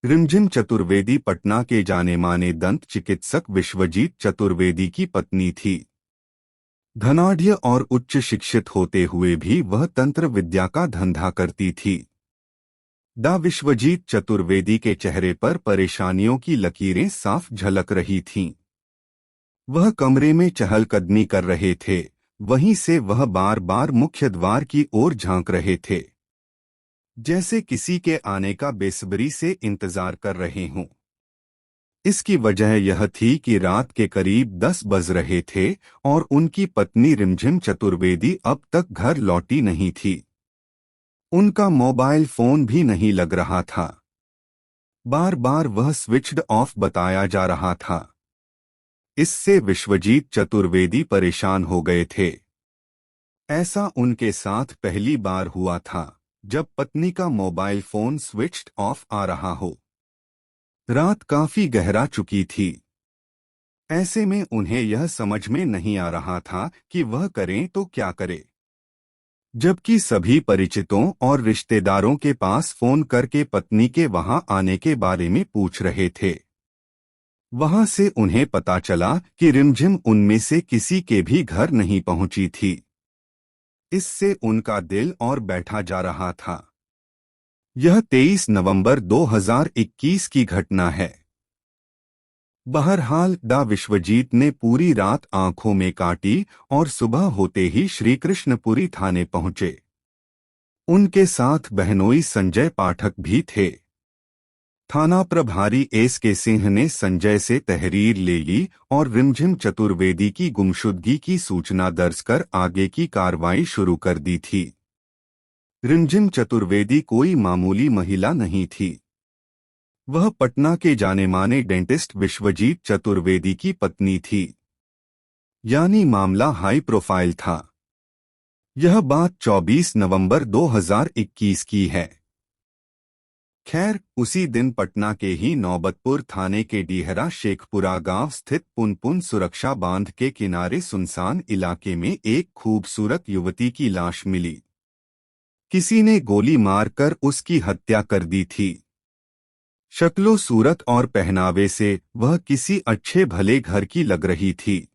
रिमझिम चतुर्वेदी पटना के जाने माने दंत चिकित्सक विश्वजीत चतुर्वेदी की पत्नी थी। धनाढ़ और उच्च शिक्षित होते हुए भी वह तंत्र विद्या का धंधा करती थी। डा विश्वजीत चतुर्वेदी के चेहरे पर परेशानियों की लकीरें साफ झलक रही थीं। वह कमरे में चहलकदमी कर रहे थे, वहीं से वह बार बार मुख्य द्वार की ओर झांक रहे थे, जैसे किसी के आने का बेसब्री से इंतजार कर रहे हों। इसकी वजह यह थी कि रात के करीब 10 बज रहे थे और उनकी पत्नी रिमझिम चतुर्वेदी अब तक घर लौटी नहीं थी। उनका मोबाइल फोन भी नहीं लग रहा था। बार बार वह स्विच्ड ऑफ बताया जा रहा था। इससे विश्वजीत चतुर्वेदी परेशान हो गए थे। ऐसा उनके साथ पहली बार हुआ था जब पत्नी का मोबाइल फोन स्विच्ड ऑफ आ रहा हो। रात काफी गहरा चुकी थी। ऐसे में उन्हें यह समझ में नहीं आ रहा था कि वह करें तो क्या करें। जबकि सभी परिचितों और रिश्तेदारों के पास फोन करके पत्नी के वहां आने के बारे में पूछ रहे थे। वहां से उन्हें पता चला कि रिमझिम उनमें से किसी के भी घर नहीं पहुंची थी। इससे उनका दिल और बैठा जा रहा था। यह 23 नवंबर 2021 की घटना है। बहरहाल डा विश्वजीत ने पूरी रात आंखों में काटी और सुबह होते ही श्रीकृष्णपुरी थाने पहुंचे। उनके साथ बहनोई संजय पाठक भी थे। थाना प्रभारी एस.के. सिंह ने संजय से तहरीर ले ली और रिमझिम चतुर्वेदी की गुमशुदगी की सूचना दर्ज कर आगे की कार्रवाई शुरू कर दी थी। रिमझिम चतुर्वेदी कोई मामूली महिला नहीं थी। वह पटना के जाने-माने डेंटिस्ट विश्वजीत चतुर्वेदी की पत्नी थी। यानी मामला हाई प्रोफाइल था। यह बात 24 नवंबर 2021 की है। खैर, उसी दिन पटना के ही नौबतपुर थाने के डीहरा शेखपुरा गांव स्थित पुनपुन सुरक्षा बांध के किनारे सुनसान इलाके में एक खूबसूरत युवती की लाश मिली। किसी ने गोली मारकर उसकी हत्या कर दी थी। शक्लो सूरत और पहनावे से वह किसी अच्छे भले घर की लग रही थी।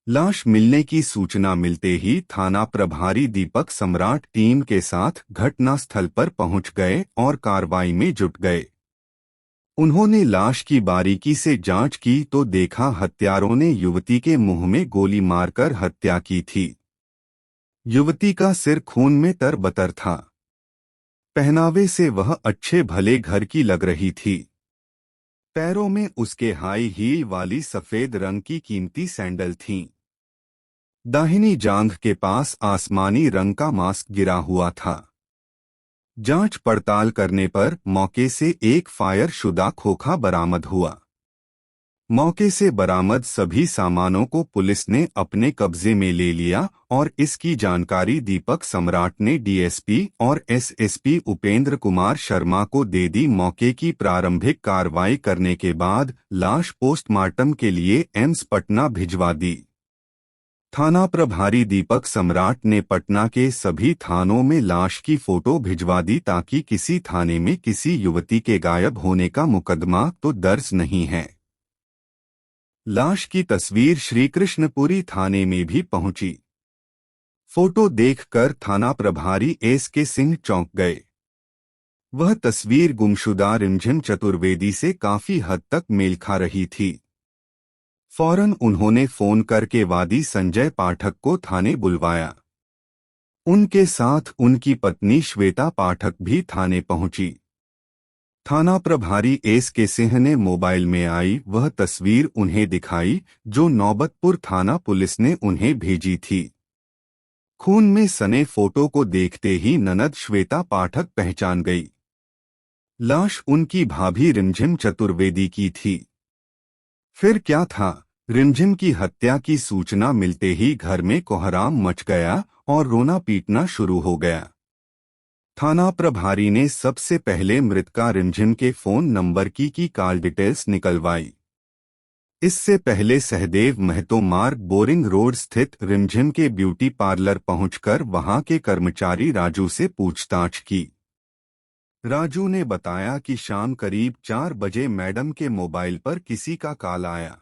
लाश मिलने की सूचना मिलते ही थाना प्रभारी दीपक सम्राट टीम के साथ घटनास्थल पर पहुंच गए और कार्रवाई में जुट गए। उन्होंने लाश की बारीकी से जांच की तो देखा हत्यारों ने युवती के मुंह में गोली मारकर हत्या की थी। युवती का सिर खून में तरबतर था। पहनावे से वह अच्छे भले घर की लग रही थी। पैरों में उसके हाई हील वाली सफेद रंग की कीमती सैंडल थीं। दाहिनी जांघ के पास आसमानी रंग का मास्क गिरा हुआ था। जांच पड़ताल करने पर मौके से एक फायर शुदा खोखा बरामद हुआ। मौके से बरामद सभी सामानों को पुलिस ने अपने कब्जे में ले लिया और इसकी जानकारी दीपक सम्राट ने डीएसपी और एसएसपी उपेंद्र कुमार शर्मा को दे दी। मौके की प्रारंभिक कार्रवाई करने के बाद लाश पोस्टमार्टम के लिए एम्स पटना भिजवा दी। थाना प्रभारी दीपक सम्राट ने पटना के सभी थानों में लाश की फोटो भिजवा दी ताकि किसी थाने में किसी युवती के गायब होने का मुकदमा तो दर्ज नहीं है। लाश की तस्वीर श्रीकृष्णपुरी थाने में भी पहुंची। फोटो देखकर थाना प्रभारी एस.के. सिंह चौंक गए। वह तस्वीर गुमशुदा रिमझिम चतुर्वेदी से काफी हद तक मेल खा रही थी। फौरन उन्होंने फोन करके वादी संजय पाठक को थाने बुलवाया। उनके साथ उनकी पत्नी श्वेता पाठक भी थाने पहुंची। थाना प्रभारी एस.के. सिंह ने मोबाइल में आई वह तस्वीर उन्हें दिखाई जो नौबतपुर थाना पुलिस ने उन्हें भेजी थी। खून में सने फोटो को देखते ही ननद श्वेता पाठक पहचान गई। लाश उनकी भाभी रिमझिम चतुर्वेदी की थी। फिर क्या था, रिमझिम की हत्या की सूचना मिलते ही घर में कोहराम मच गया और रोना पीटना शुरू हो गया। थाना प्रभारी ने सबसे पहले मृतका रिमझिम के फोन नंबर की कॉल डिटेल्स निकलवाई। इससे पहले सहदेव महतो मार्ग बोरिंग रोड स्थित रिमझिम के ब्यूटी पार्लर पहुंचकर वहां के कर्मचारी राजू से पूछताछ की। राजू ने बताया कि शाम करीब 4 बजे मैडम के मोबाइल पर किसी का कॉल आया।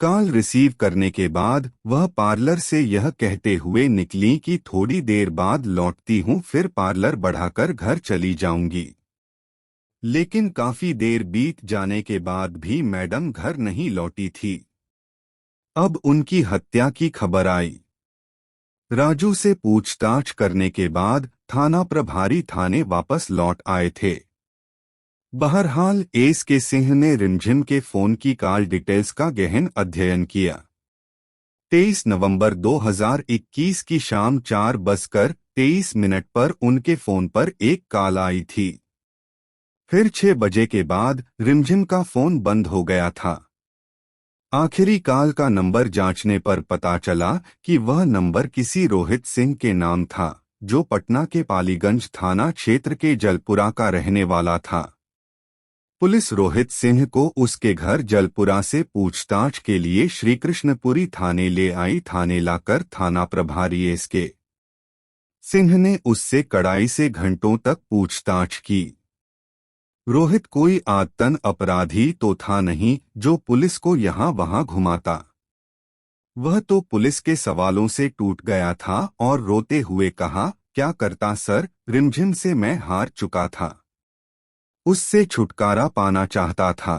कॉल रिसीव करने के बाद वह पार्लर से यह कहते हुए निकली कि थोड़ी देर बाद लौटती हूँ, फिर पार्लर बढ़ाकर घर चली जाऊंगी। लेकिन काफी देर बीत जाने के बाद भी मैडम घर नहीं लौटी थी। अब उनकी हत्या की खबर आई। राजू से पूछताछ करने के बाद थाना प्रभारी थाने वापस लौट आए थे। बहरहाल एस के सिंह ने रिमझिम के फोन की कॉल डिटेल्स का गहन अध्ययन किया। 23 नवंबर 2021 की शाम 4:23 पर उनके फोन पर एक कॉल आई थी। फिर 6 बजे के बाद रिमझिम का फोन बंद हो गया था। आखिरी कॉल का नंबर जांचने पर पता चला कि वह नंबर किसी रोहित सिंह के नाम था, जो पटना के पालीगंज थाना क्षेत्र के जलपुरा का रहने वाला था। पुलिस रोहित सिंह को उसके घर जलपुरा से पूछताछ के लिए श्रीकृष्णपुरी थाने ले आई। थाने लाकर थाना प्रभारी एस के सिंह ने उससे कड़ाई से घंटों तक पूछताछ की। रोहित कोई आदतन अपराधी तो था नहीं जो पुलिस को यहाँ वहाँ घुमाता। वह तो पुलिस के सवालों से टूट गया था और रोते हुए कहा, क्या करता सर, रिमझिम से मैं हार चुका था। उससे छुटकारा पाना चाहता था,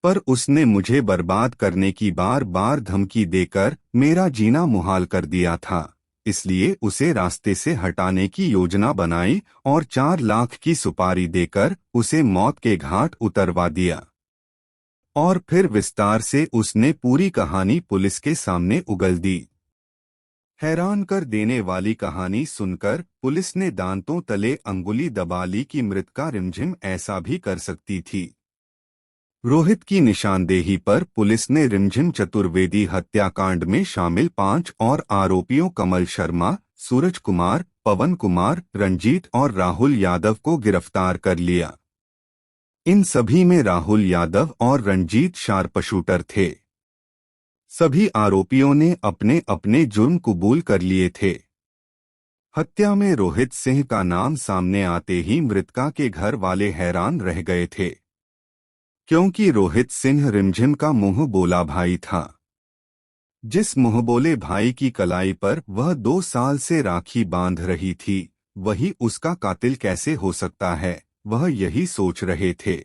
पर उसने मुझे बर्बाद करने की बार बार धमकी देकर मेरा जीना मुहाल कर दिया था। इसलिए उसे रास्ते से हटाने की योजना बनाई और 4 लाख की सुपारी देकर उसे मौत के घाट उतरवा दिया। और फिर विस्तार से उसने पूरी कहानी पुलिस के सामने उगल दी। हैरान कर देने वाली कहानी सुनकर पुलिस ने दांतों तले अंगुली दबा ली कि मृतका रिमझिम ऐसा भी कर सकती थी। रोहित की निशानदेही पर पुलिस ने रिमझिम चतुर्वेदी हत्याकांड में शामिल 5 और आरोपियों कमल शर्मा, सूरज कुमार, पवन कुमार, रंजीत और राहुल यादव को गिरफ्तार कर लिया। इन सभी में राहुल यादव और रंजीत शार्पशूटर थे। सभी आरोपियों ने अपने अपने जुर्म कबूल कर लिए थे। हत्या में रोहित सिंह का नाम सामने आते ही मृतका के घर वाले हैरान रह गए थे, क्योंकि रोहित सिंह रिमझिम का मुंह बोला भाई था। जिस मुंहबोले भाई की कलाई पर वह 2 साल से राखी बांध रही थी, वही उसका कातिल कैसे हो सकता है, वह यही सोच रहे थे।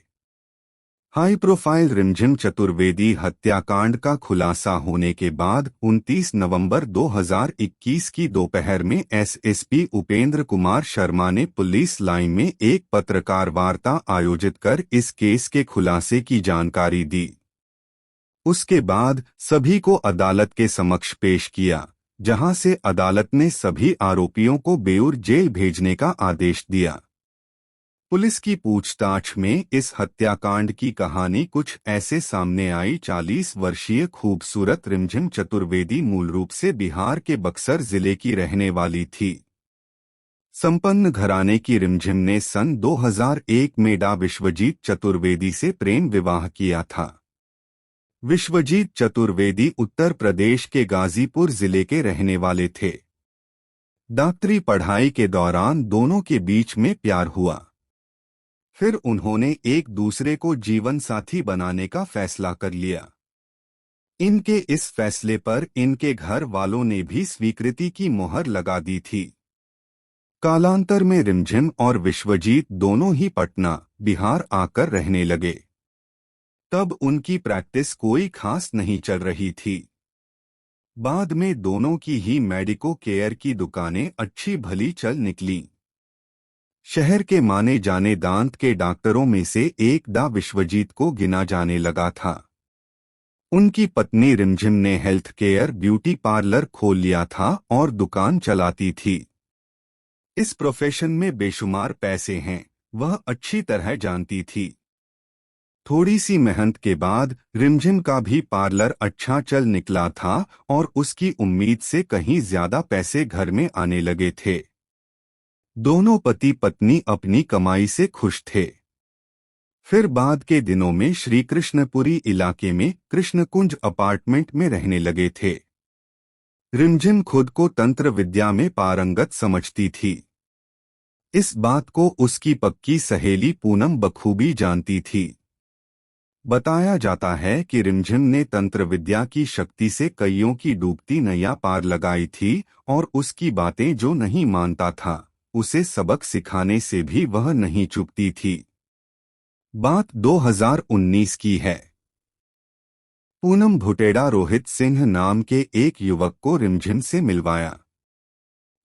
हाई प्रोफाइल रिमझिम चतुर्वेदी हत्याकांड का खुलासा होने के बाद 29 नवंबर 2021 की दोपहर में एसएसपी उपेंद्र कुमार शर्मा ने पुलिस लाइन में एक पत्रकार वार्ता आयोजित कर इस केस के खुलासे की जानकारी दी। उसके बाद सभी को अदालत के समक्ष पेश किया, जहां से अदालत ने सभी आरोपियों को बेऊर जेल भेजने का आदेश दिया। पुलिस की पूछताछ में इस हत्याकांड की कहानी कुछ ऐसे सामने आई। 40 वर्षीय खूबसूरत रिमझिम चतुर्वेदी मूल रूप से बिहार के बक्सर जिले की रहने वाली थी। संपन्न घराने की रिमझिम ने सन 2001 में डा विश्वजीत चतुर्वेदी से प्रेम विवाह किया था। विश्वजीत चतुर्वेदी उत्तर प्रदेश के गाजीपुर जिले के रहने वाले थे। डॉक्टरी पढ़ाई के दौरान दोनों के बीच में प्यार हुआ। फिर उन्होंने एक दूसरे को जीवन साथी बनाने का फैसला कर लिया। इनके इस फैसले पर इनके घर वालों ने भी स्वीकृति की मोहर लगा दी थी। कालांतर में रिमझिम और विश्वजीत दोनों ही पटना, बिहार आकर रहने लगे। तब उनकी प्रैक्टिस कोई खास नहीं चल रही थी। बाद में दोनों की ही मेडिको केयर की दुकानें अच्छी भली चल निकली। शहर के माने जाने दांत के डॉक्टरों में से एक डा विश्वजीत को गिना जाने लगा था। उनकी पत्नी रिमझिम ने हेल्थ केयर ब्यूटी पार्लर खोल लिया था और दुकान चलाती थी। इस प्रोफेशन में बेशुमार पैसे हैं, वह अच्छी तरह जानती थी। थोड़ी सी मेहनत के बाद रिमझिम का भी पार्लर अच्छा चल निकला था और उसकी उम्मीद से कहीं ज्यादा पैसे घर में आने लगे थे। दोनों पति पत्नी अपनी कमाई से खुश थे। फिर बाद के दिनों में श्री कृष्णपुरी इलाके में कृष्णकुंज अपार्टमेंट में रहने लगे थे। रिमझिम खुद को तंत्र विद्या में पारंगत समझती थी। इस बात को उसकी पक्की सहेली पूनम बखूबी जानती थी। बताया जाता है कि रिमझिम ने तंत्र विद्या की शक्ति से कईयों की डूबती नैया पार लगाई थी और उसकी बातें जो नहीं मानता था उसे सबक सिखाने से भी वह नहीं चूकती थी। बात 2019 की है। पूनम भुटेड़ा रोहित सिंह नाम के एक युवक को रिमझिम से मिलवाया।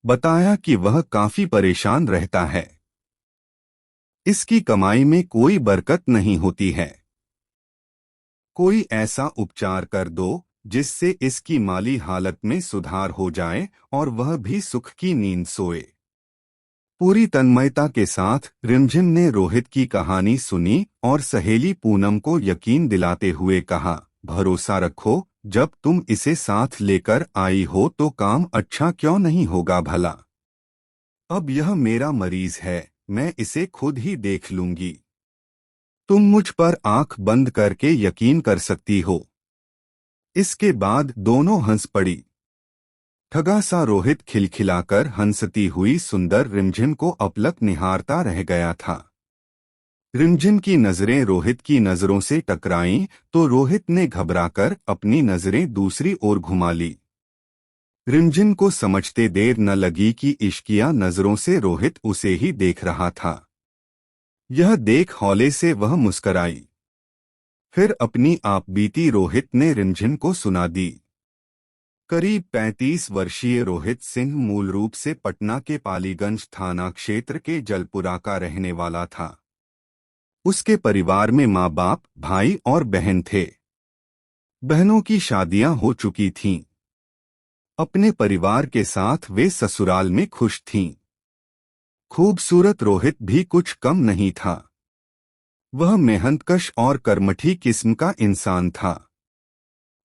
बताया कि वह काफी परेशान रहता है। इसकी कमाई में कोई बरकत नहीं होती है। कोई ऐसा उपचार कर दो जिससे इसकी माली हालत में सुधार हो जाए और वह भी सुख की नींद सोए। पूरी तन्मयता के साथ रिमझिम ने रोहित की कहानी सुनी और सहेली पूनम को यकीन दिलाते हुए कहा, भरोसा रखो, जब तुम इसे साथ लेकर आई हो तो काम अच्छा क्यों नहीं होगा भला। अब यह मेरा मरीज है, मैं इसे खुद ही देख लूंगी। तुम मुझ पर आंख बंद करके यकीन कर सकती हो। इसके बाद दोनों हंस पड़ी। ठगा सा रोहित खिलखिलाकर हंसती हुई सुंदर रिमझिम को अपलक निहारता रह गया था। रिमझिम की नजरें रोहित की नजरों से टकराईं तो रोहित ने घबराकर अपनी नजरें दूसरी ओर घुमा ली। रिमझिम को समझते देर न लगी कि इश्किया नजरों से रोहित उसे ही देख रहा था। यह देख हौले से वह मुस्कराई। फिर अपनी आप बीती रोहित ने रिमझिम को सुना दी। करीब 35 वर्षीय रोहित सिंह मूल रूप से पटना के पालीगंज थाना क्षेत्र के जलपुरा का रहने वाला था। उसके परिवार में माँ बाप, भाई और बहन थे। बहनों की शादियां हो चुकी थीं। अपने परिवार के साथ वे ससुराल में खुश थीं। खूबसूरत रोहित भी कुछ कम नहीं था। वह मेहनतकश और कर्मठी किस्म का इंसान था।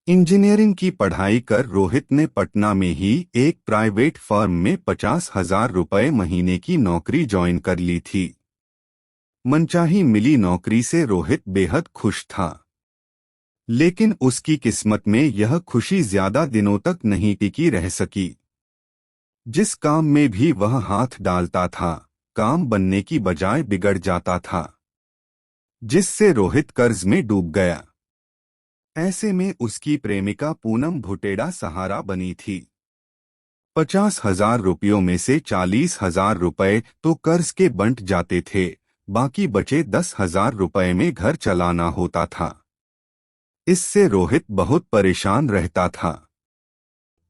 इंजीनियरिंग की पढ़ाई कर रोहित ने पटना में ही एक प्राइवेट फर्म में 50,000 रुपये महीने की नौकरी ज्वाइन कर ली थी। मनचाही मिली नौकरी से रोहित बेहद खुश था। लेकिन उसकी किस्मत में यह खुशी ज्यादा दिनों तक नहीं टिकी रह सकी। जिस काम में भी वह हाथ डालता था, काम बनने की बजाय बिगड़ जाता था, जिससे रोहित कर्ज में डूब गया। ऐसे में उसकी प्रेमिका पूनम भुटेड़ा सहारा बनी थी। 50,000 रुपयों में से 40,000 रुपये तो कर्ज के बंट जाते थे, बाकी बचे 10,000 रुपये में घर चलाना होता था। इससे रोहित बहुत परेशान रहता था।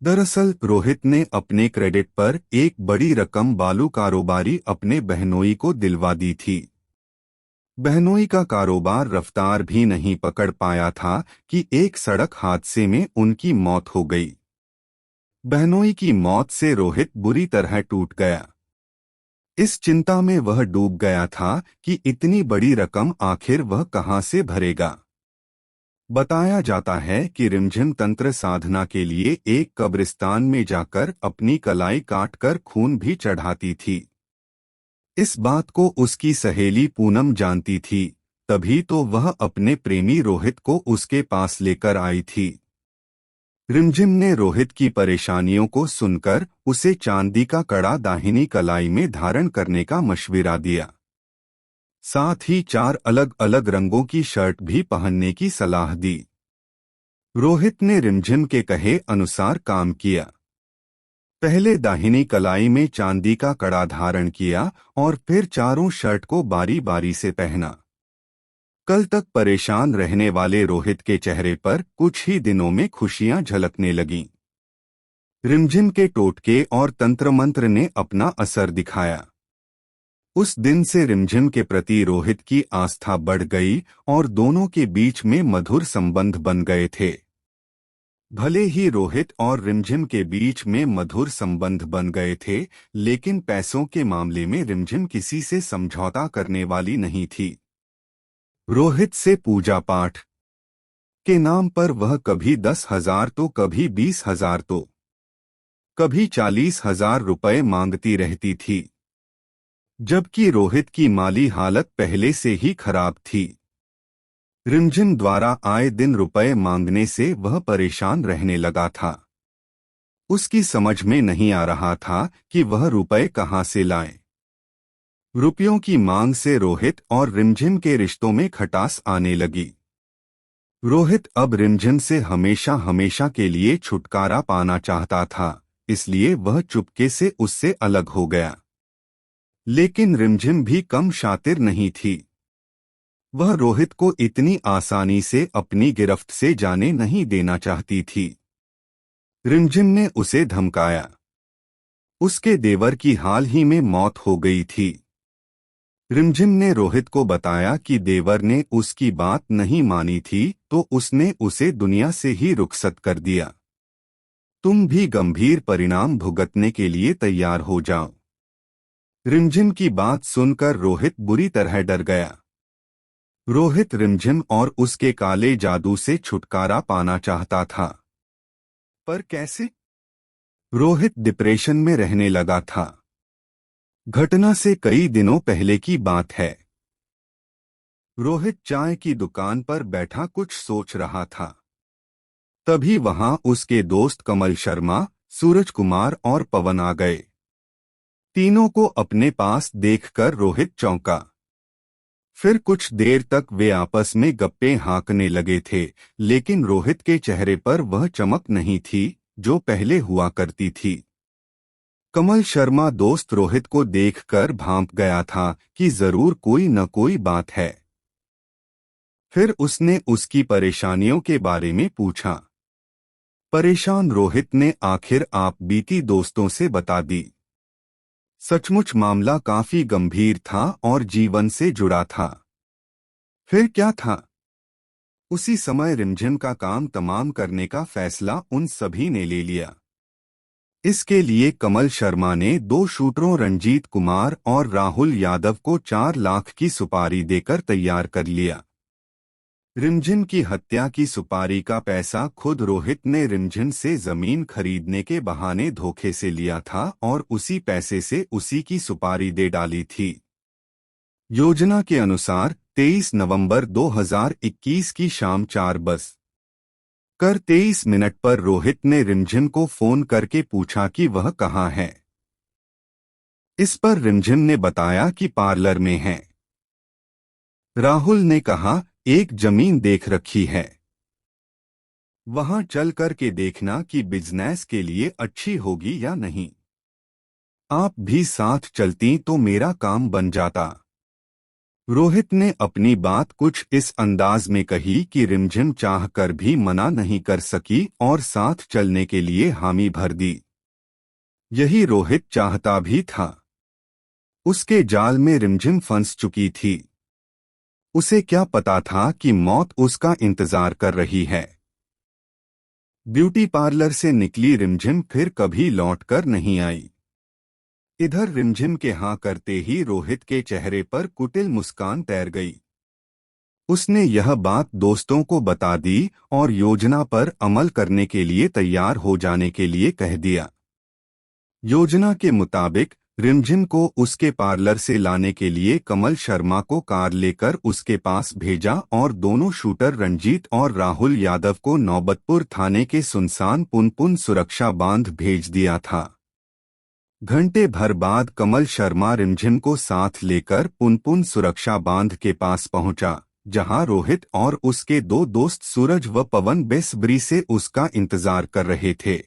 दरअसल रोहित ने अपने क्रेडिट पर एक बड़ी रकम बालू कारोबारी अपने बहनोई को दिलवा दी थी। बहनोई का कारोबार रफ्तार भी नहीं पकड़ पाया था कि एक सड़क हादसे में उनकी मौत हो गई। बहनोई की मौत से रोहित बुरी तरह टूट गया। इस चिंता में वह डूब गया था कि इतनी बड़ी रकम आखिर वह कहां से भरेगा। बताया जाता है कि रिमझिम तंत्र साधना के लिए एक कब्रिस्तान में जाकर अपनी कलाई काटकर खून भी चढ़ाती थी। इस बात को उसकी सहेली पूनम जानती थी, तभी तो वह अपने प्रेमी रोहित को उसके पास लेकर आई थी। रिमझिम ने रोहित की परेशानियों को सुनकर उसे चांदी का कड़ा दाहिनी कलाई में धारण करने का मशविरा दिया। साथ ही 4 अलग अलग रंगों की शर्ट भी पहनने की सलाह दी। रोहित ने रिमझिम के कहे अनुसार काम किया। पहले दाहिनी कलाई में चांदी का कड़ा धारण किया और फिर चारों शर्ट को बारी बारी से पहना। कल तक परेशान रहने वाले रोहित के चेहरे पर कुछ ही दिनों में खुशियां झलकने लगीं। रिमझिम के टोटके और तंत्र मंत्र ने अपना असर दिखाया। उस दिन से रिमझिम के प्रति रोहित की आस्था बढ़ गई और दोनों के बीच में मधुर संबंध बन गए थे। भले ही रोहित और रिमझिम के बीच में मधुर संबंध बन गए थे, लेकिन पैसों के मामले में रिमझिम किसी से समझौता करने वाली नहीं थी। रोहित से पूजा पाठ के नाम पर वह कभी 10,000 तो कभी 20,000 तो कभी 40,000 रुपये मांगती रहती थी, जबकि रोहित की माली हालत पहले से ही खराब थी। रिमझिम द्वारा आए दिन रुपए मांगने से वह परेशान रहने लगा था। उसकी समझ में नहीं आ रहा था कि वह रुपए कहां से लाए। रुपयों की मांग से रोहित और रिमझिम के रिश्तों में खटास आने लगी। रोहित अब रिमझिम से हमेशा हमेशा के लिए छुटकारा पाना चाहता था, इसलिए वह चुपके से उससे अलग हो गया। लेकिन रिमझिम भी कम शातिर नहीं थी। वह रोहित को इतनी आसानी से अपनी गिरफ्त से जाने नहीं देना चाहती थी। रिमझिम ने उसे धमकाया। उसके देवर की हाल ही में मौत हो गई थी। रिमझिम ने रोहित को बताया कि देवर ने उसकी बात नहीं मानी थी तो उसने उसे दुनिया से ही रुखसत कर दिया। तुम भी गंभीर परिणाम भुगतने के लिए तैयार हो जाओ। रिमझिम की बात सुनकर रोहित बुरी तरह डर गया। रोहित रिमझिम और उसके काले जादू से छुटकारा पाना चाहता था। पर कैसे? रोहित डिप्रेशन में रहने लगा था। घटना से कई दिनों पहले की बात है। रोहित चाय की दुकान पर बैठा कुछ सोच रहा था। तभी वहां उसके दोस्त कमल शर्मा, सूरज कुमार और पवन आ गए। तीनों को अपने पास देखकर रोहित चौंका। फिर कुछ देर तक वे आपस में गप्पे हाँकने लगे थे, लेकिन रोहित के चेहरे पर वह चमक नहीं थी जो पहले हुआ करती थी। कमल शर्मा दोस्त रोहित को देखकर भांप गया था कि जरूर कोई न कोई बात है। फिर उसने उसकी परेशानियों के बारे में पूछा। परेशान रोहित ने आखिर आप बीती दोस्तों से बता दी। सचमुच मामला काफी गंभीर था और जीवन से जुड़ा था। फिर क्या था? उसी समय रिमझिम का काम तमाम करने का फैसला उन सभी ने ले लिया। इसके लिए कमल शर्मा ने दो शूटरों रंजीत कुमार और राहुल यादव को 4 लाख की सुपारी देकर तैयार कर लिया। रिमझिम की हत्या की सुपारी का पैसा खुद रोहित ने रिमझिम से जमीन खरीदने के बहाने धोखे से लिया था और उसी पैसे से उसी की सुपारी दे डाली थी। योजना के अनुसार 23 नवंबर 2021 की शाम 4 बज कर 23 मिनट पर रोहित ने रिमझिम को फोन करके पूछा कि वह कहाँ है। इस पर रिमझिम ने बताया कि पार्लर में है। राहुल ने कहा, एक जमीन देख रखी है, वहां चल कर के देखना कि बिजनेस के लिए अच्छी होगी या नहीं। आप भी साथ चलती तो मेरा काम बन जाता। रोहित ने अपनी बात कुछ इस अंदाज में कही कि रिमझिम चाहकर भी मना नहीं कर सकी और साथ चलने के लिए हामी भर दी। यही रोहित चाहता भी था। उसके जाल में रिमझिम फंस चुकी थी। उसे क्या पता था कि मौत उसका इंतजार कर रही है। ब्यूटी पार्लर से निकली रिमझिम फिर कभी लौटकर नहीं आई। इधर रिमझिम के हाँ करते ही रोहित के चेहरे पर कुटिल मुस्कान तैर गई। उसने यह बात दोस्तों को बता दी और योजना पर अमल करने के लिए तैयार हो जाने के लिए कह दिया। योजना के मुताबिक रिमझिम को उसके पार्लर से लाने के लिए कमल शर्मा को कार लेकर उसके पास भेजा और दोनों शूटर रंजीत और राहुल यादव को नौबतपुर थाने के सुनसान पुनपुन सुरक्षा बांध भेज दिया था। घंटे भर बाद कमल शर्मा रिमझिम को साथ लेकर पुनपुन सुरक्षा बांध के पास पहुंचा, जहां रोहित और उसके दो दोस्त सूरज व पवन बेसब्री से उसका इंतजार कर रहे थे।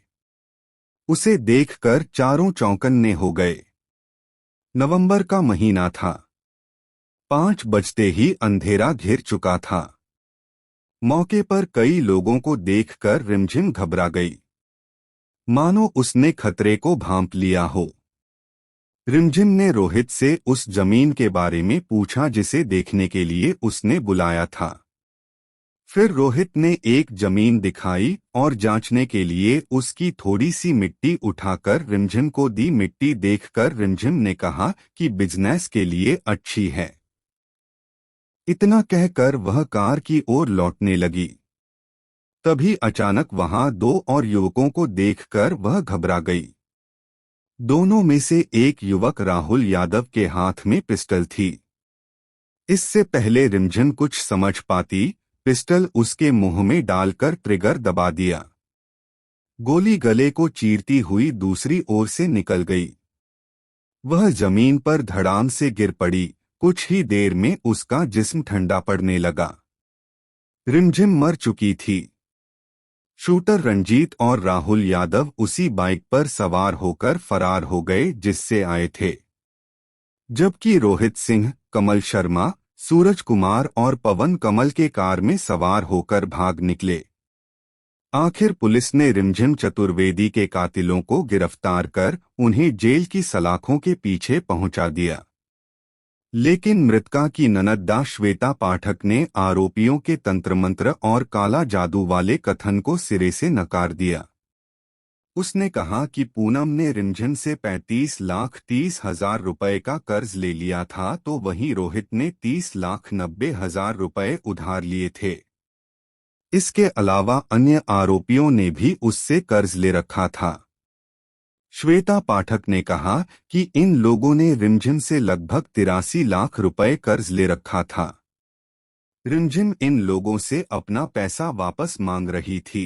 उसे देखकर चारों चौंकन्ने हो गए। नवंबर का महीना था। 5 बजते ही अंधेरा घिर चुका था। मौके पर कई लोगों को देखकर रिमझिम घबरा गई, मानो उसने खतरे को भांप लिया हो। रिमझिम ने रोहित से उस जमीन के बारे में पूछा जिसे देखने के लिए उसने बुलाया था। फिर रोहित ने एक जमीन दिखाई और जांचने के लिए उसकी थोड़ी सी मिट्टी उठाकर रिमझिम को दी। मिट्टी देखकर रिमझिम ने कहा कि बिजनेस के लिए अच्छी है। इतना कहकर वह कार की ओर लौटने लगी। तभी अचानक वहां 2 और युवकों को देखकर वह घबरा गई। दोनों में से एक युवक राहुल यादव के हाथ में पिस्टल थी। इससे पहले रिमझिम कुछ समझ पाती, पिस्टल उसके मुंह में डालकर ट्रिगर दबा दिया। गोली गले को चीरती हुई दूसरी ओर से निकल गई। वह जमीन पर धड़ाम से गिर पड़ी। कुछ ही देर में उसका जिस्म ठंडा पड़ने लगा। रिमझिम मर चुकी थी। शूटर रंजीत और राहुल यादव उसी बाइक पर सवार होकर फरार हो गए जिससे आए थे, जबकि रोहित सिंह, कमल शर्मा, सूरज कुमार और पवन कमल के कार में सवार होकर भाग निकले। आखिर पुलिस ने रिमझिम चतुर्वेदी के कातिलों को गिरफ्तार कर उन्हें जेल की सलाखों के पीछे पहुंचा दिया। लेकिन मृतका की ननद श्वेता पाठक ने आरोपियों के तंत्र मंत्र और काला जादू वाले कथन को सिरे से नकार दिया। उसने कहा कि पूनम ने रिमझिम से 35,30,000 रुपए का कर्ज ले लिया था, तो वहीं रोहित ने 30,90,000 रुपए उधार लिए थे। इसके अलावा अन्य आरोपियों ने भी उससे कर्ज ले रखा था। श्वेता पाठक ने कहा कि इन लोगों ने रिमझिम से लगभग 83 लाख रुपए कर्ज ले रखा था। रिमझिम इन लोगों से अपना पैसा वापस मांग रही थी।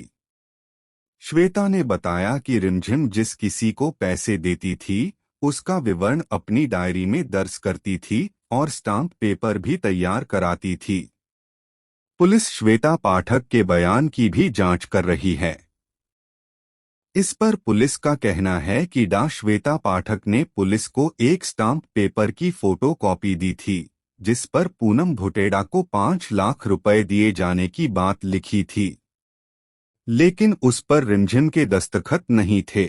श्वेता ने बताया कि रिमझिम जिस किसी को पैसे देती थी उसका विवरण अपनी डायरी में दर्ज करती थी और स्टाम्प पेपर भी तैयार कराती थी। पुलिस श्वेता पाठक के बयान की भी जांच कर रही है। इस पर पुलिस का कहना है कि श्वेता पाठक ने पुलिस को एक स्टाम्प पेपर की फोटो कॉपी दी थी जिस पर पूनम भुटेड़ा को 5 लाख रुपए दिए जाने की बात लिखी थी, लेकिन उस पर रिमझिम के दस्तखत नहीं थे।